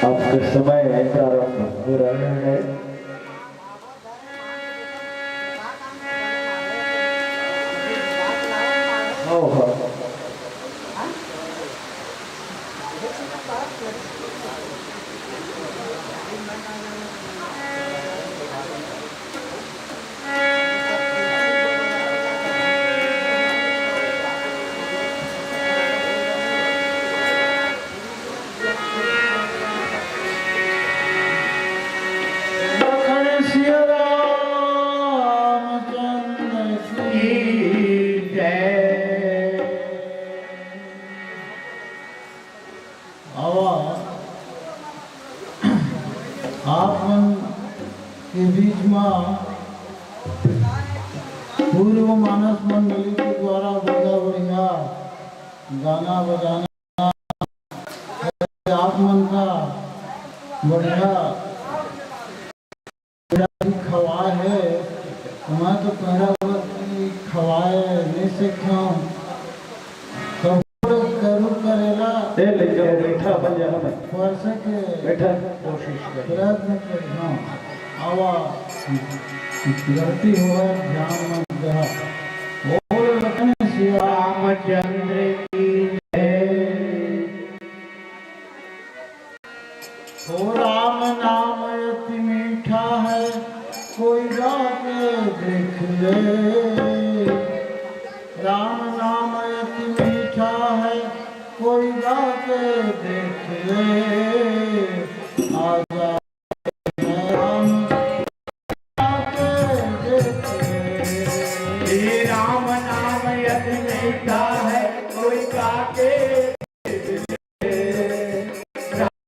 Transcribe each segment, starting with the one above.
आपके समय प्रारंभ हो रहे हैं। के बीच में पूर्व मानस मंडली के द्वारा बढ़िया बढ़िया गाना बजाना आप मन का बढ़िया खवाए है। मैं तो पहला खवाए नहीं सीखा करेला बैठा बन जाना वर्ष के बैठा कोशिश प्रयत्न कर। हाँ आवा गलती हुआ ध्यान मत दे। बोल रखने श्री रामचंद्र की जय। ओ राम नाम अति मीठा है कोई गा के देख ले। राम नाम अति मीठा है कोई गा के देख ले। आजा राम नाम अति मीठा है कोई गा के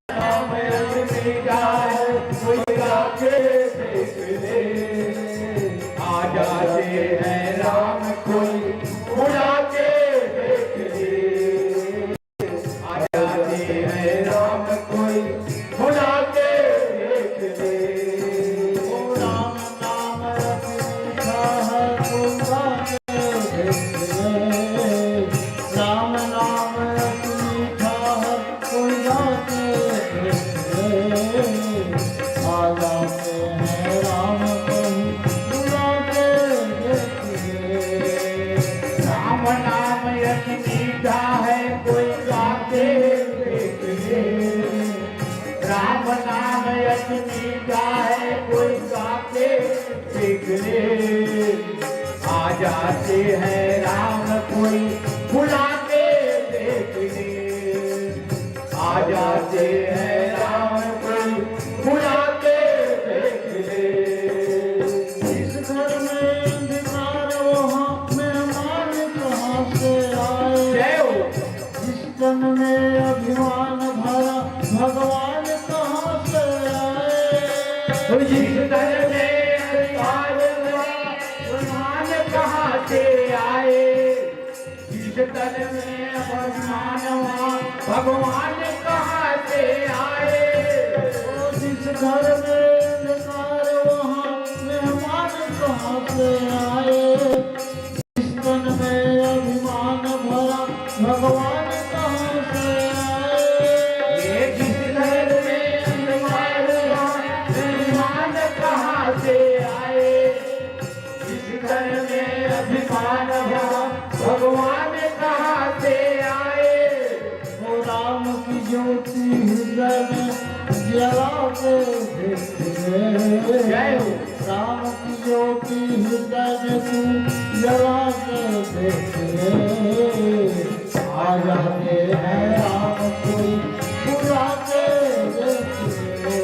राम अति मीठा है कोई गा के देख ले। आ जाते हैं राम कोई बुला के देख ले। आ जाते हैं राम कोई बुला के देख ले। ओ राम नाम अति मीठा है कोई गा के देख ले। राम नाम अति मीठा है कोई गा के देख ले। आ जाते हैं राम कोई बुला के देख ले। राम नाम अति मीठा है कोई गा के देख ले। राम नाम अति मीठा है कोई गा के देख ले। आ जाते हैं राम कोई बुला के देख ले। आ जाते हैं राम कोई बुला के देख ले। इस घर में अंधकार वहाँ मेहमान कहाँ से आए। जय हो। इस तन में अभिमान भरा भगवान कहाँ से आए। जिस तन में अभिमान भरा भगवान कहाँ से आए। जिस तन में अभिमान भगवान कहाँ से आए। जिस घर में अंधकार वहाँ मेहमान कहाँ से आए। इस तन में अभिमान भरा भगवान कहाँ से आए। ये जिस घर में अंधकार अभिमान कहाँ से आए। जिस घर में अभिमान भगवान कहाँ से आए। ओ राम की ज्योति हृदय में जला के देख ले। जय हो। राम की ज्योति हृदय में तू जला के देख ले। आ जाते हैं राम कोई बुला के देख ले।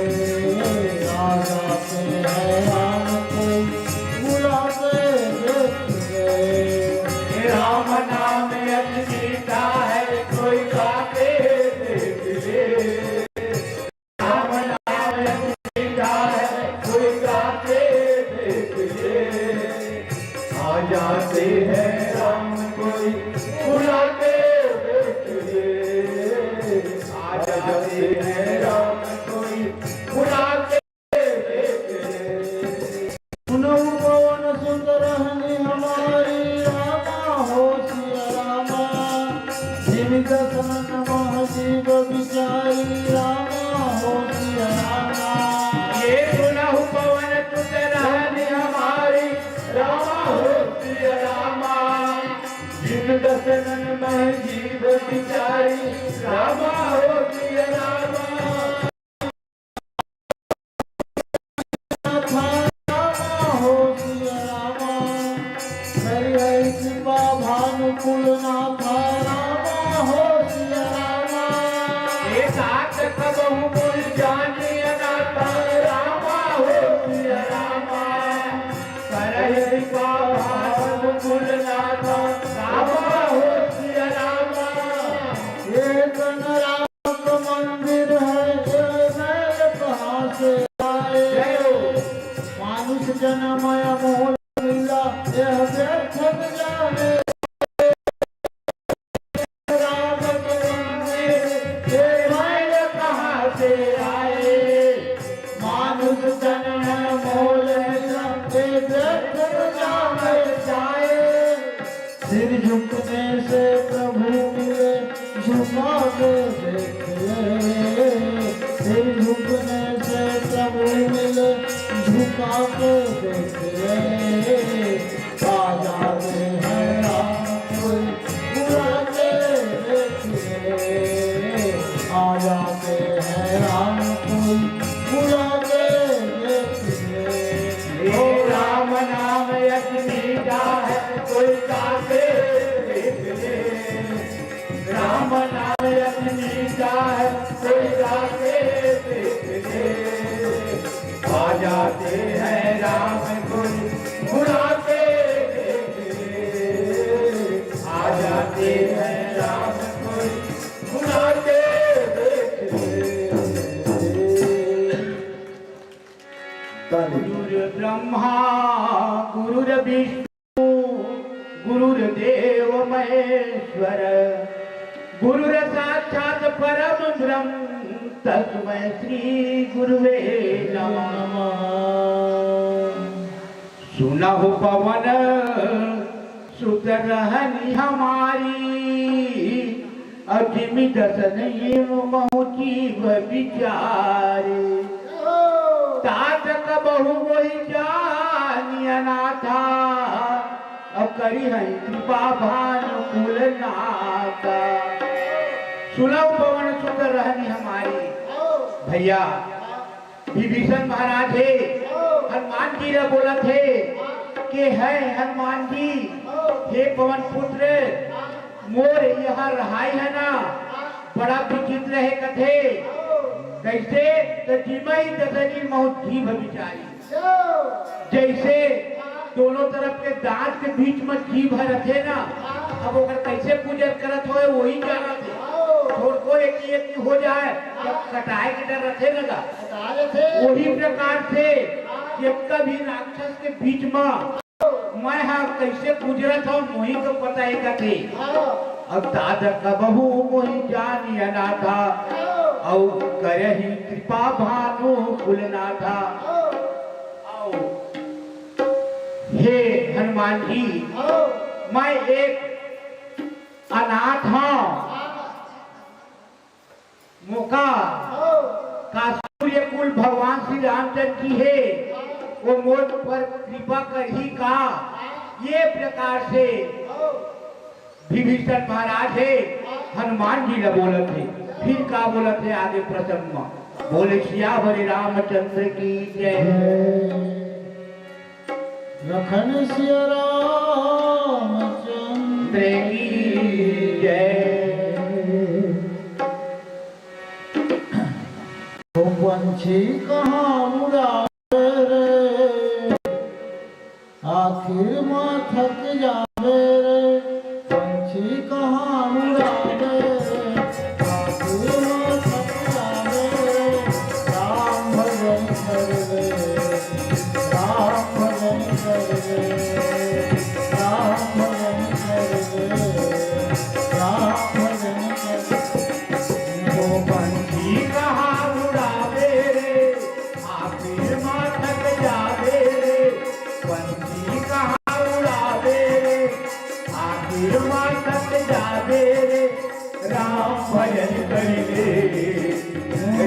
आ जाते हैं राम कोई बुला के देख ले। राम नाम अति मीठा है कोई गा के देख ले। राम नाम अति मीठा है कोई गा के देख ले। आ जाते हैं राम कोई बुला के देख जिन दसनन मह जीव बिचारी रामा हो सिया रामा हो सिया रामा हरि हरि कृपा भानुकुल नाथा रामा हो सिया रामा साथ कबहु मुझ जानिए नाथा रामा हो सिया रामा करहि का भानुकुल नाथा रामा हो सिया रामा एक राम मंदिर है ये मैं कहाँ से आए मानुष जनमय मोल मिला यह व्यर्थ जाने राम के मंदिर ये मैं कहाँ से आए मानुष जनमय मोल मिला ये व्यर्थ जाने जाए सिर झुकने से प्रभु मिले झुका के देखिए सिर झुकने से प्रभु मिले झुका के देखिए आ जाते हैं राम कोई बुला के देखिए आ जाते हैं राम कोई बुला के देखिए ओ राम नाम यश मीठा है कोई काके देख ले राम नाम यश मीठा है कोई काके देख ले आ जाते हैं राम कोई बुला के देख ले आ जाते हैं राम कोई बुला के देख ले गुरुर् ब्रह्मा गुरुर्विष्णु गुरुर्देव महेश्वर गुरुर साक्षात परम ब्रह्म तस्मै श्री गुरुवे नमः सुनहु पवन सुत रहनी हमारी अजिमि दसन महु जीव विचारे तात कबहु वही जानिया नाथा अब करी है कृपा भानुकुल नाथा सुलभ पवन सुत रहनी हमारी भैया विभीषण महाराज है हनुमान जी ने बोला थे कि है हनुमान जी हे पवन पुत्र मोर यहाँ रहाई है ना बड़ा विचित्र है कथे कैसे तो जीमई दसनी मौत जीव बिचारी जैसे दोनों तरफ के दांत के बीच में जीभ रखे ना अब अगर कैसे पूजन करत हो वही जाना थे छोड़ को एक हो जाए जब कटाए के डर रखे लगा वही प्रकार से जब कभी राक्षस के बीच में मैं हाँ कैसे गुजरत हूँ वही को पता है का थे अब दादा कबहू वही जानिया ना था और करही कृपा भानु कुलना था हे हनुमान जी मैं एक अनाथ हूँ मौका का सूर्य कुल भगवान श्री रामचंद्र जी है वो मोर पर कृपा कर ही का ये प्रकार से विभीषण महाराज है हनुमान जी ने बोले थे फिर का बोला थे आगे प्रसंग में बोले सियावर रामचंद्र की जय लखन सिया रामचंद्र की जय तो पंछी कहाँ उड़ावे रे आखिर माँ थक जावे रे पंछी कहाँ उड़ावे रे आखिर माँ थक जावे रे राम भजन कर रे राम भजन कर रे राम भजन कर रे राम भजन कर वो पंछी कहाँ उड़ावे रे आखिर माँ थक जावे रे पंछी कहाँ उड़ावे रे आखिर माँ थक जावे रे राम भजन करिले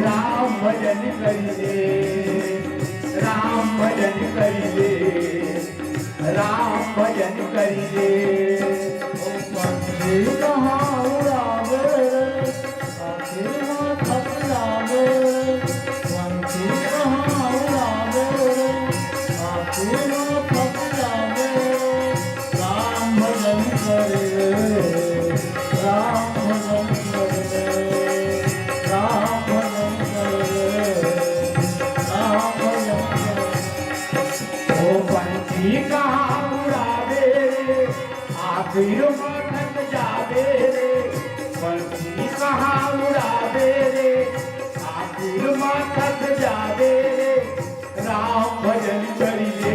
राम भजन करिले राम भजन करिले राम भजन करिले माथक जावे रे पंछी कहाँ उड़ावे रे आखिर माथक जावे रे राम भजन करिए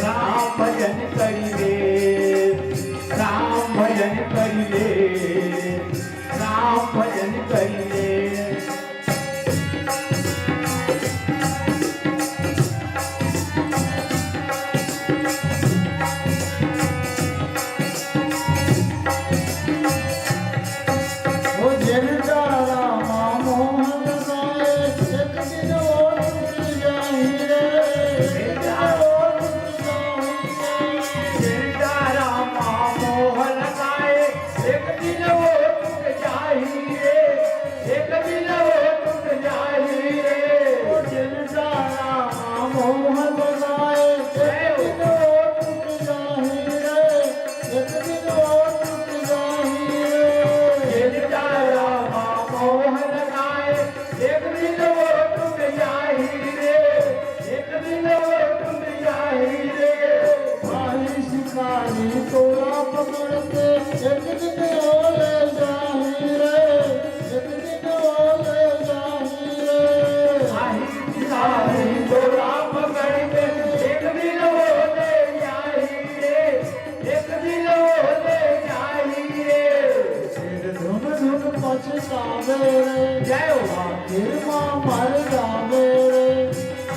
राम भजन करिए राम भजन करिए राम भजन करिए जय आखिर मां मर जावे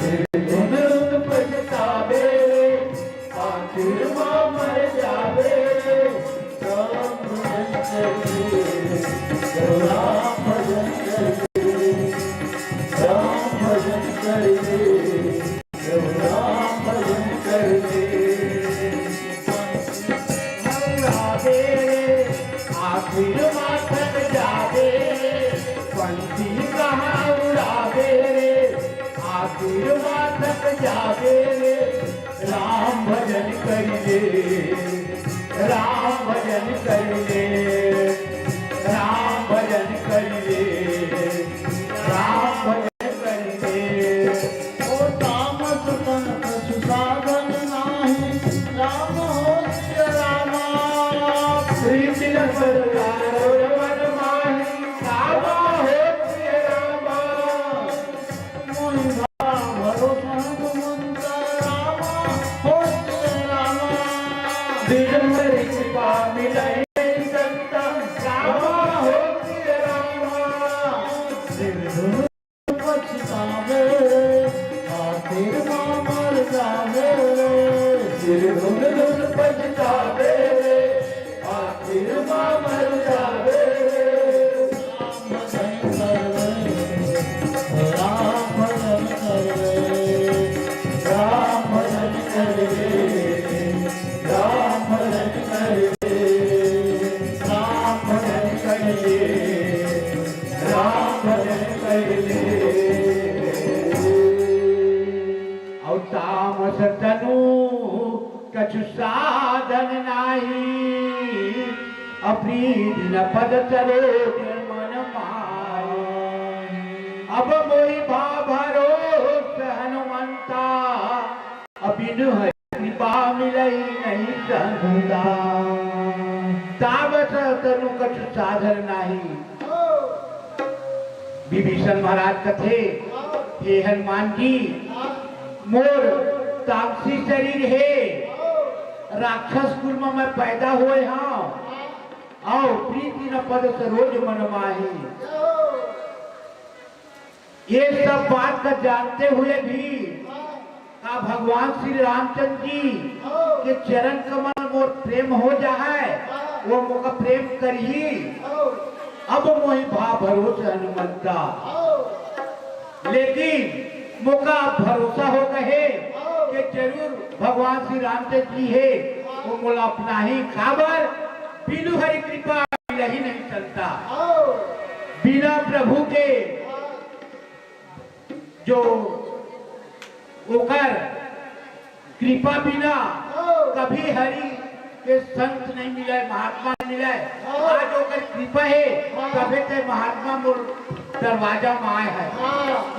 रे धुन धुन पछतावे रे आखिर मां मर जावे रे राम भजन करिए राम भजन करिए राम भजन करिए राम भजन करिए उड़ावे रे आखिर माथक जावे पंछी कहाँ उड़ावे रे आखिर माथक जावे रे राम भजन करिए राम भजन करिए राम भजन करिए राम भजन करिए ओ तामस तन कछु साधन नाही राम हो सिय रामा श्री तिलक सरकार मन माही रामा हो सिय रामा मोहि भरोसा मंत्र रामा हो सिय रामा दिगंबर कृपा मिलाई संता रामा हो सिय रामा धुन पछतावे आखिर मां मर जावे सिर धुन धुन पछतावे आखिर मां मर जावे राम भजन करे राम भजन करे राम भजन करे राम भजन करे राम भजन करे और तामस तनु कछु साधन नाही अप्रीति न पद सरोज मन माय अब मोहि भरोस हनुमंता अबिनु हरि कृपा मिलई नहीं संता तामस तनु कछु साधन नाही विभीषण महाराज कथे हे हनुमान जी मोर तामसी शरीर है राक्षस कुल में मैं पैदा हुए हाँ आओ प्रीति न पद सरोज मन माही ये सब बात का जानते हुए भी का भगवान श्री रामचंद्र जी के चरण कमल मोर प्रेम हो जाए वो मोका प्रेम करी अब मोहि भाव भरोसा हनुमंता लेकिन मोका भरोसा हो गए कि जरूर भगवान श्री रामचंद्र जी है वो मोला अपना ही खबर बिनु हरि कृपा ही नहीं चलता बिना प्रभु के जो ओकर कृपा बिना कभी हरि के संत नहीं मिले महात्मा नहीं मिले आज ओकर कृपा है तबे ते महात्मा मोर दरवाजा में आए है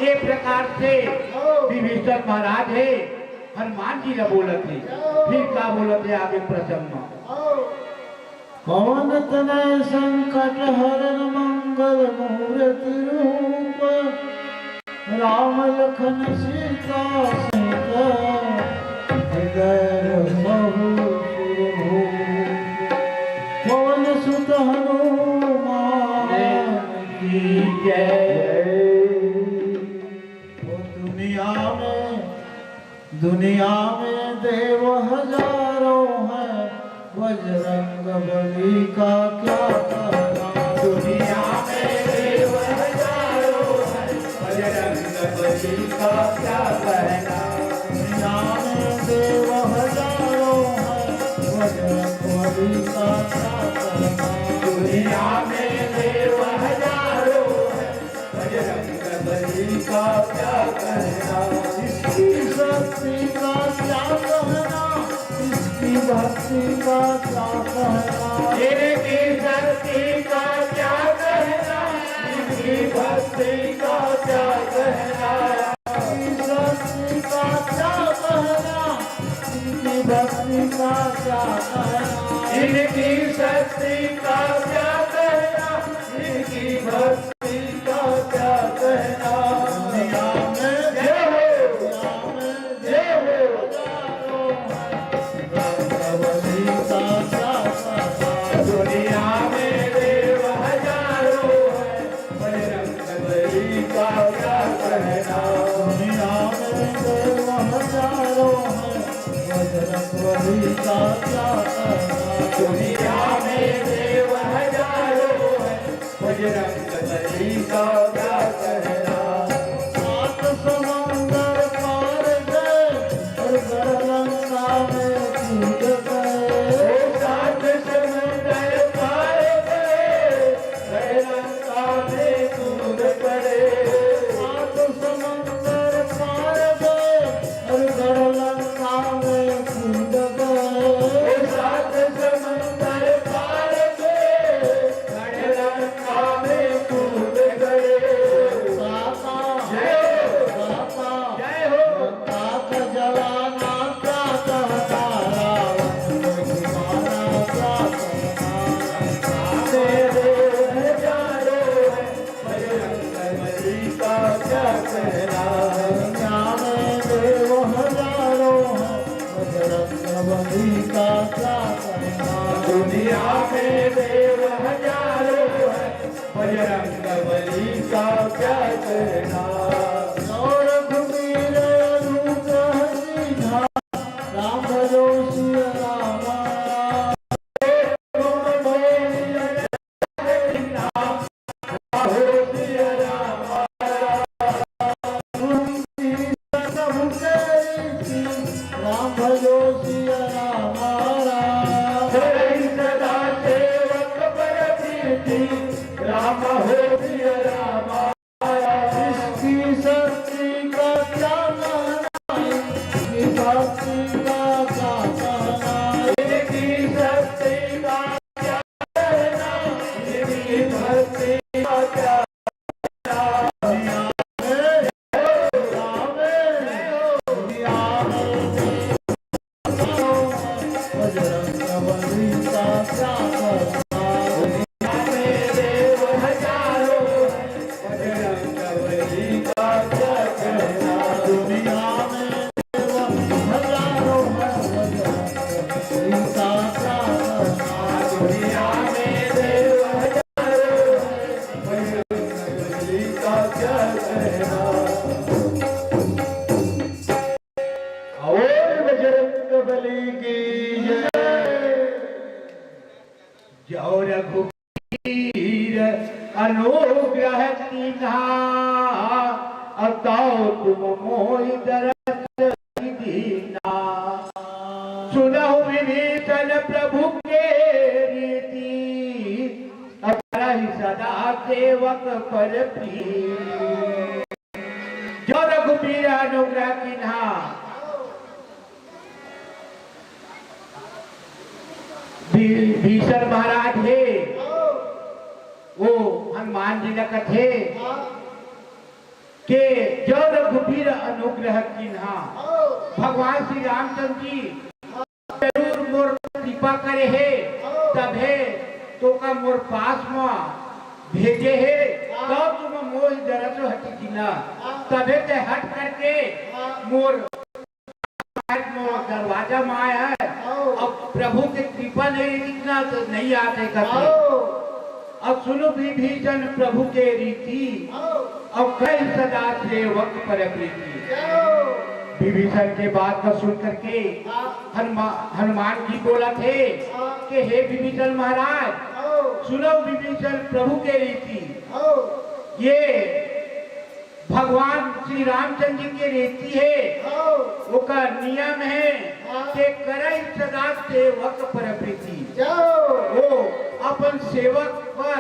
ये प्रकार से विभीषण महाराज है हनुमान जी ने बोलते फिर क्या बोलते आगे प्रसंग में पवन तनय संकट हरण मंगल मूर्ति रूप राम लखन सीता सहित हृदय बहु पवन सुत हनुमान की जय। दुनिया में देव हजारों हैं, बजरंग बली का क्या कहना। दुनिया में देव हजारों हैं, बजरंग बली का क्या कहना। दुनिया में देव हजारों हैं, बजरंग बली का क्या कहना। दुनिया में देव हजारों हैं, बजरंग बली का क्या कहना। इसकी शक्ति का क्या कहना, इसकी भक्ति का क्या कहना। इनकी शक्ति का क्या कहना, इनकी भक्ति का क्या कहना। इनकी शक्ति का क्या कहना, इनकी भक्ति का क्या कहना। इनकी शक्ति का क्या कहना, इनकी भक्ति का क्या कहना। दुनिया में जय हो, दुनिया में जय हो। बली का क्या कहना। दुनिया में देव हजारों हैं, बजरंग बली का क्या कहना। दुनिया में देव हजारों हैं, बजरंग बली का क्या कहना। दुनिया में देव हजारों हैं, बजरंग बली का क्या कहना। सात समंदर पार गए और गढ़लंका में कूद गए। सात समंदर पार गए, गढ़लंका में कूद पड़े। सात समंदर पार गए और गढ़लंका में कूद गए। सात समंदर पार गए, गढ़लंका में कूद गए। साता जय हो, साता जय हो। ताक जवाना क्या कहता, रावण को घुमाना क्या कहना। देव हजारों हैं, बजरंग बली का क्या कहना। दुनिया में देव हजारों हैं, बजरंग बली का क्या कहना। दुनिया में देव हजारों हैं, बजरंग बली का क्या कहना। और घुमीर रूप हसीना, राम भजो सिया रामा। राम भजो सिया रामा। सदा सेवक पर प्रीति, राम हो सिया राम। इसकी शक्ति का क्या कहना, इसकी भक्ति का क्या कहना। इनकी शक्ति का क्या कहना, इनकी भक्ति का क्या बजरंग बली का क्या कहना। देव हजारों हैं, बजरंग बली का क्या कहना। दुनिया में देव हजारों हैं, बजरंग बली का क्या कहना। दुनिया में देव हजारों हैं, बजरंग बली का क्या कहना। और बजरंग बली की जो रघुवीर अनुग्रह कीन्हा, अताओ तुम मोहि दरस दीना। सुनहु विभीषण प्रभु के रीति, अपरहि सदा सेवक पर प्रीति। जो रघुवीर अनुग्रह कीन्हा, भीषण महाराज है वो हनुमान जी ने कथे के जो रघुवीर अनुग्रह कीन्हा। भगवान श्री रामचंद्र जी जरूर मोर कृपा करे है, तब है तो का मोर पास में भेजे है तो तुम मोर जरा सो हटी थी ना तबे ते हट करके मोर दरवाजा में आया है। अब प्रभु की कृपा नहीं दिखना तो नहीं आते करते। अब सुनो विभीषण प्रभु के रीति अब कई सदा सेवक पर प्रीति। विभीषण के बात को सुन करके हनुमान जी बोला थे कि हे विभीषण महाराज सुनो विभीषण प्रभु के रीति। ये भगवान श्री रामचंद्र जी की रीति है वो का नियम है कि करई सदा सेवक पर प्रीति। वो अपन सेवक पर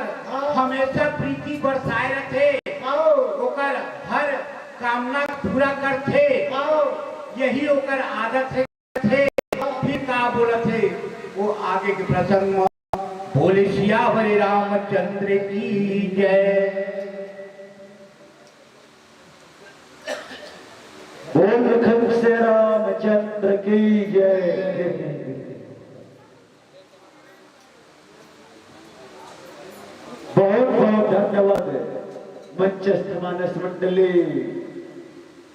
हमेशा प्रीति बरसाए रखे ओकर हर कामना पूरा करते यही ओकर आदत है। फिर का बोला थे वो आगे के प्रसंग में बोले सियावर रामचंद्र की जय। बोल लखन से रामचंद्र की जय। बहुत बहुत धन्यवाद मंचस्थ मानस मंडली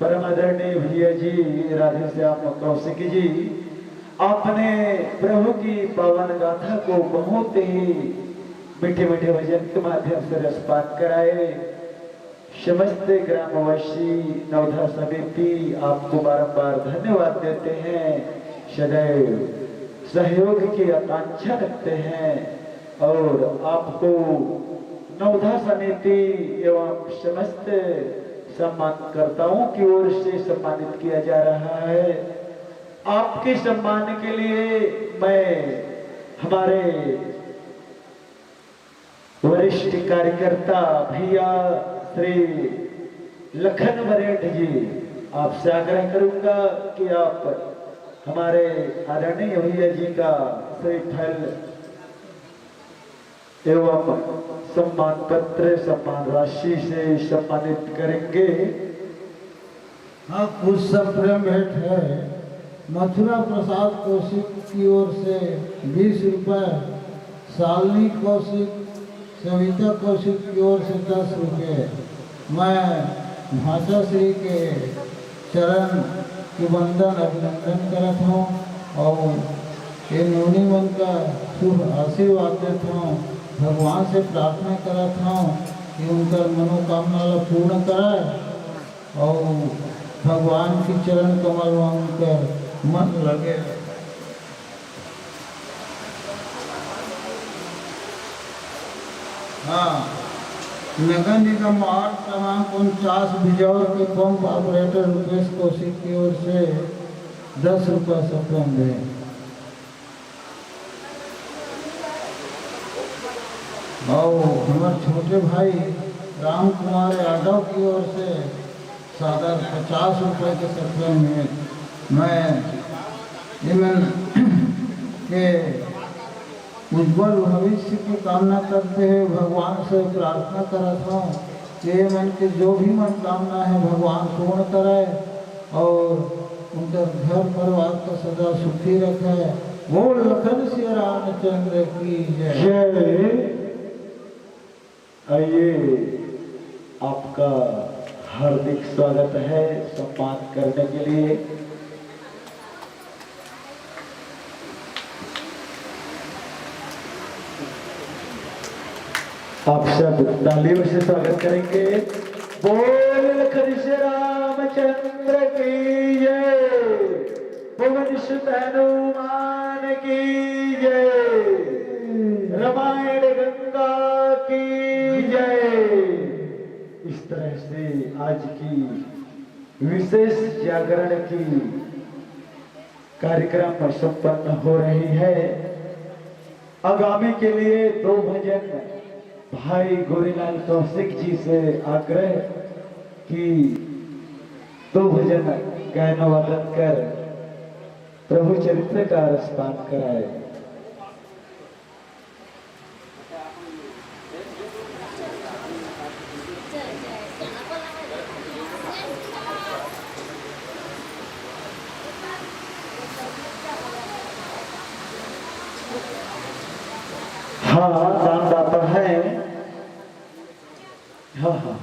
परम आदरणीय भैया जी राधे श्याम कौशिक जी आपने प्रभु की पावन गाथा को बहुत ही मीठे मीठे भजन के माध्यम से रसपान कराए। समस्त ग्रामवासी नवधा समिति आपको बारंबार धन्यवाद देते हैं। सदैव सहयोग की आकांक्षा रखते हैं और आपको नवधा समिति एवं समस्त सम्मानकर्ताओं की ओर से सम्मानित किया जा रहा है। आपके सम्मान के लिए मैं हमारे वरिष्ठ कार्यकर्ता भैया श्री लखन वरेठ जी आपसे आग्रह करूंगा कि आप हमारे आदरणीय भैया जी का श्रीफल एवं सम्मान पत्र सम्मान राशि से सम्मानित करेंगे। हाँ कुछ सब प्रेम भेंट है। मथुरा प्रसाद कौशिक की ओर से 20 रुपए, शालिनी कौशिक सविता कौशिक की ओर से 10 रुपये। मैं भाषा श्री के चरण की वंदन अभिनंदन करता हूँ और ये नूनी मन का शुभ आशीर्वाद देता हूँ। भगवान से प्रार्थना करता हूँ कि उनका मनोकामना पूर्ण कराए और भगवान की चरण कमल में उनका मन लगे। हाँ नगर निगम वार्ड क्रमांक 49 बिजौर के पंप ऑपरेटर रुपेश कौशिक की ओर से 10 रुपये सप्तम है। और हमारे छोटे भाई राम कुमार यादव की ओर से सादर 50 रुपये के सप्तम में मैं इमन के उज्जवल भविष्य की कामना करते हुए भगवान से प्रार्थना करता हूँ कि मन की जो भी मनोकामना है भगवान पूर्ण कराए और उनका घर परिवार को सदा सुखी रखे। वो लखन श्री रामचंद्र की जय। आइए आपका हार्दिक स्वागत है सम्मान करने के लिए। आप सब तालियों से स्वागत करेंगे। बोल लखन श्री रामचंद्र की जय। पवन सुत हनुमान की जय। रामायण गंगा की जय। इस तरह से आज की विशेष जागरण की कार्यक्रम संपन्न हो रही है। आगामी के लिए 2 भजन भाई गोरीलाल कौशिक जी से आग्रह कि 2 भजन गायन वादन कर प्रभु चरित्र का रसपान कराए। हाँ दानदाता है। हाँ हाँ